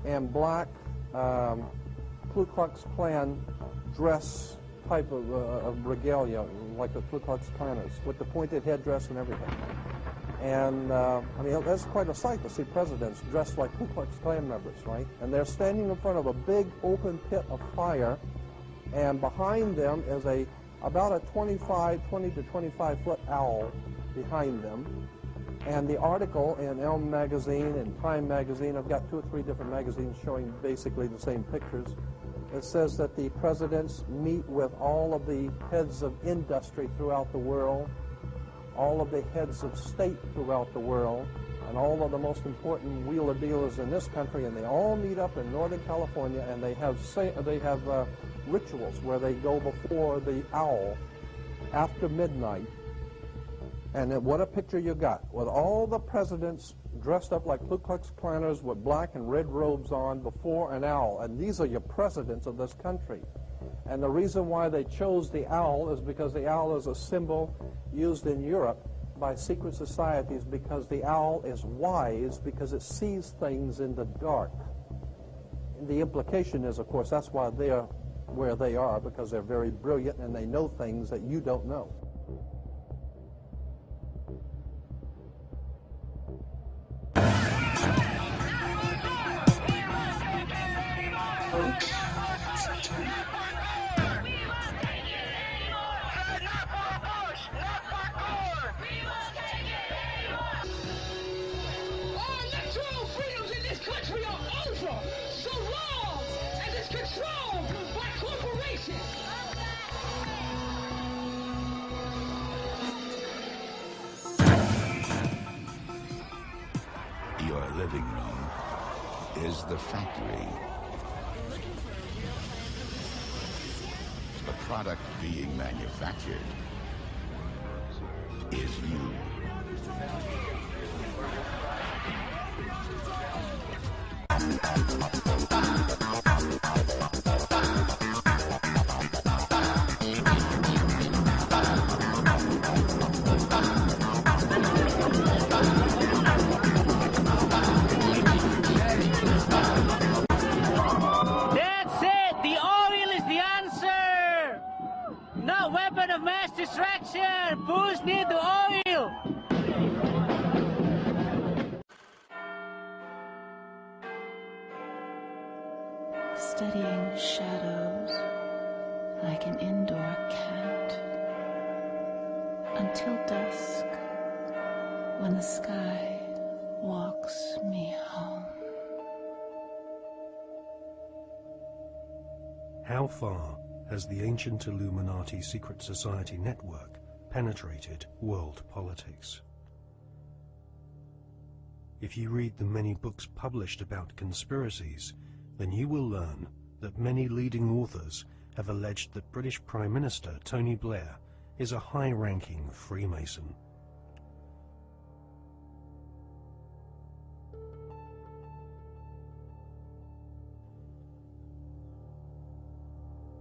and black Ku Klux Klan dress type of regalia, like the Ku Klux Klanners, with the pointed headdress and everything. And, I mean, that's quite a sight to see presidents dressed like Ku Klux Klan members, right? And they're standing in front of a big open pit of fire, and behind them is about a 20 to 25-foot owl behind them. And the article in Elm magazine and Time magazine, I've got 2 or 3 different magazines showing basically the same pictures. It says that the presidents meet with all of the heads of industry throughout the world, all of the heads of state throughout the world, and all of the most important wheeler dealers in this country, and they all meet up in Northern California, and they have rituals where they go before the owl after midnight. And then what a picture you got, with all the presidents dressed up like Ku Klux Klanners with black and red robes on before an owl. And these are your presidents of this country. And the reason why they chose the owl is because the owl is a symbol used in Europe by secret societies, because the owl is wise, because it sees things in the dark. And the implication is, of course, that's why they're where they are, because they're very brilliant and they know things that you don't know. Your living room is the factory. The product being manufactured is you. Weapon of mass destruction! Bulls need the oil! Studying shadows like an indoor cat until dusk, when the sky walks me home. How far has the ancient Illuminati secret society network penetrated world politics? If you read the many books published about conspiracies, then you will learn that many leading authors have alleged that British Prime Minister Tony Blair is a high-ranking Freemason.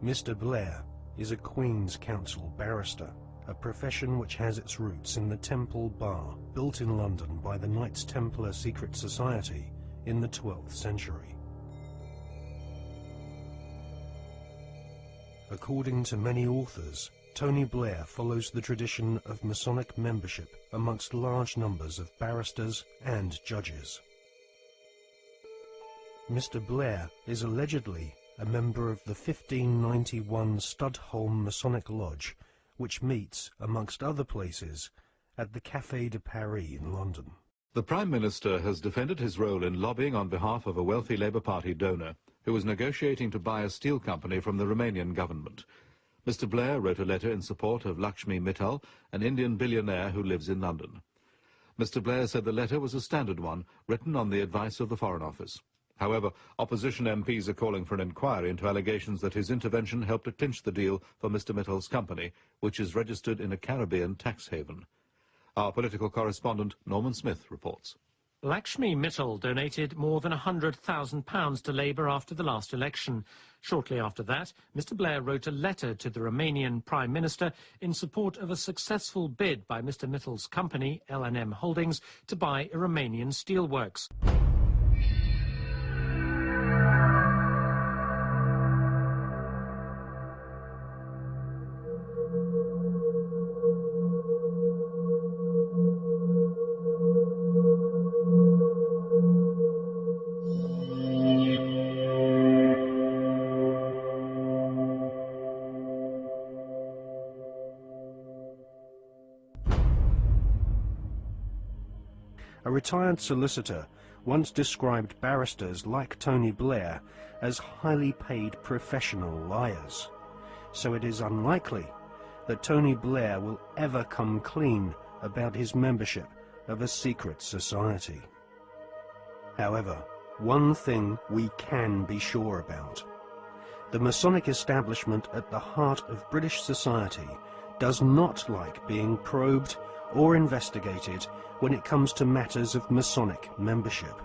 Mr. Blair is a Queen's Counsel barrister, a profession which has its roots in the Temple Bar, built in London by the Knights Templar secret society in the 12th century. According to many authors, Tony Blair follows the tradition of Masonic membership amongst large numbers of barristers and judges. Mr. Blair is allegedly a member of the 1591 Studholme Masonic Lodge, which meets, amongst other places, at the Café de Paris in London. The Prime Minister has defended his role in lobbying on behalf of a wealthy Labour Party donor who was negotiating to buy a steel company from the Romanian government. Mr. Blair wrote a letter in support of Lakshmi Mittal, an Indian billionaire who lives in London. Mr. Blair said the letter was a standard one, written on the advice of the Foreign Office. However, opposition MPs are calling for an inquiry into allegations that his intervention helped to clinch the deal for Mr. Mittal's company, which is registered in a Caribbean tax haven. Our political correspondent, Norman Smith, reports. Lakshmi Mittal donated more than £100,000 to Labour after the last election. Shortly after that, Mr. Blair wrote a letter to the Romanian Prime Minister in support of a successful bid by Mr. Mittal's company, L&M, Holdings, to buy a Romanian steelworks. Studying shadows like an indoor cat until dusk, when the sky walks me home. How far has the ancient Illuminati secret society network penetrated world politics? If you read the many books published about conspiracies, then you will learn that many leading authors have alleged that British Prime Minister Tony Blair is a high-ranking Freemason. Studying shadows A retired solicitor once described barristers like Tony Blair as highly paid professional liars. So it is unlikely that Tony Blair will ever come clean about his membership of a secret society. However, one thing we can be sure about. The Masonic establishment at the heart of British society does not like being probed or investigated when it comes to matters of Masonic membership.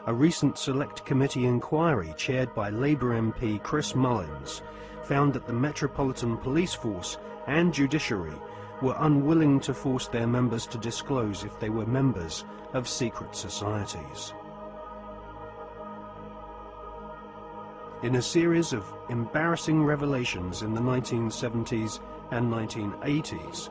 A recent Select Committee inquiry chaired by Labour MP Chris Mullins found that the Metropolitan Police Force and Judiciary were unwilling to force their members to disclose if they were members of secret societies. In a series of embarrassing revelations in the 1970s and 1980s,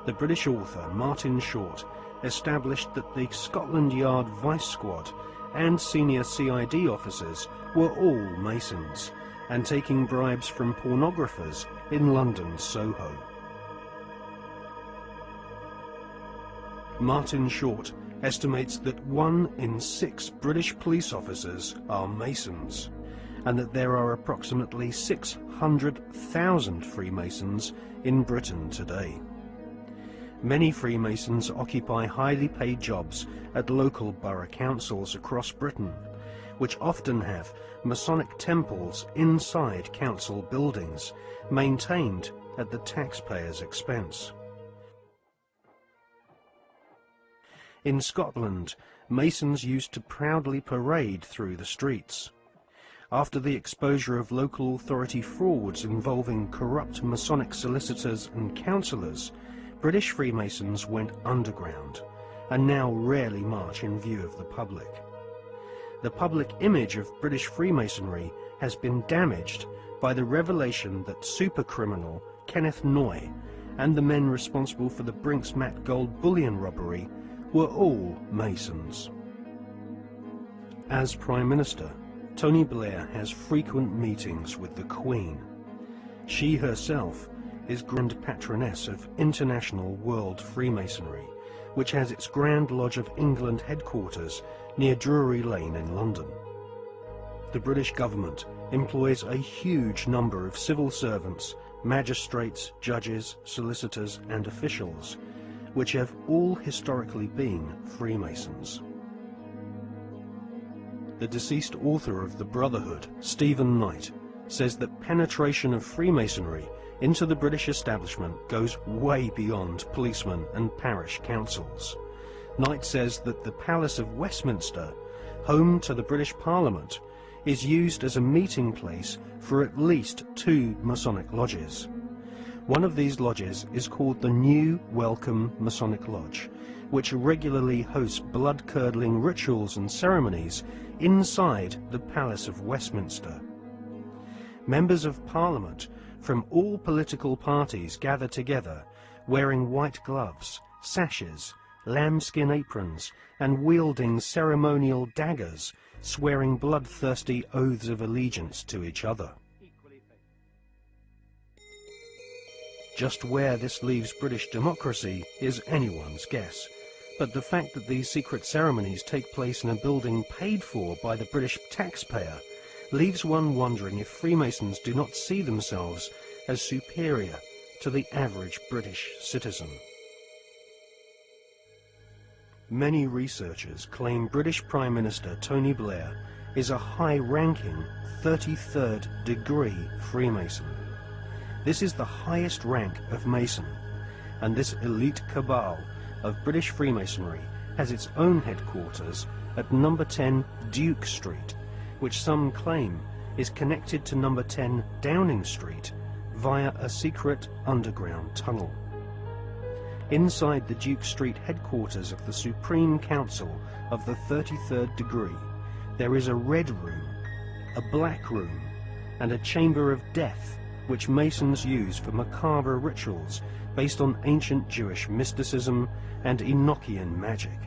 the British author Martin Short established that the Scotland Yard Vice Squad and senior CID officers were all Masons and taking bribes from pornographers in London's Soho. Martin Short estimates that 1 in 6 British police officers are Masons, and that there are approximately 600,000 Freemasons in Britain today. Many Freemasons occupy highly paid jobs at local borough councils across Britain, which often have Masonic temples inside council buildings, maintained at the taxpayers' expense. In Scotland, Masons used to proudly parade through the streets. After the exposure of local authority frauds involving corrupt Masonic solicitors and councillors, British Freemasons went underground and now rarely march in view of the public. The public image of British Freemasonry has been damaged by the revelation that supercriminal Kenneth Noye and the men responsible for the Brinks-Mat gold bullion robbery were all Masons. As Prime Minister, Tony Blair has frequent meetings with the Queen. She herself is Grand Patroness of International World Freemasonry, which has its Grand Lodge of England headquarters near Drury Lane in London. The British government employs a huge number of civil servants, magistrates, judges, solicitors and officials, which have all historically been Freemasons. The deceased author of The Brotherhood, Stephen Knight, says that penetration of Freemasonry into the British establishment goes way beyond policemen and parish councils. Knight says that the Palace of Westminster, home to the British Parliament, is used as a meeting place for at least 2 Masonic lodges. One of these lodges is called the New Welcome Masonic Lodge, which regularly hosts blood-curdling rituals and ceremonies inside the Palace of Westminster. Members of Parliament from all political parties gather together, wearing white gloves, sashes, lambskin aprons, and wielding ceremonial daggers, swearing bloodthirsty oaths of allegiance to each other. Just where this leaves British democracy is anyone's guess, but the fact that these secret ceremonies take place in a building paid for by the British taxpayer leaves one wondering if Freemasons do not see themselves as superior to the average British citizen. Many researchers claim British Prime Minister Tony Blair is a high-ranking 33rd degree Freemason. This is the highest rank of Mason, and this elite cabal of British Freemasonry has its own headquarters at number 10 Duke Street, which some claim is connected to number 10 Downing Street via a secret underground tunnel. Inside the Duke Street headquarters of the Supreme Council of the 33rd degree, there is a red room, a black room, and a chamber of death, which Masons use for macabre rituals based on ancient Jewish mysticism and Enochian magic.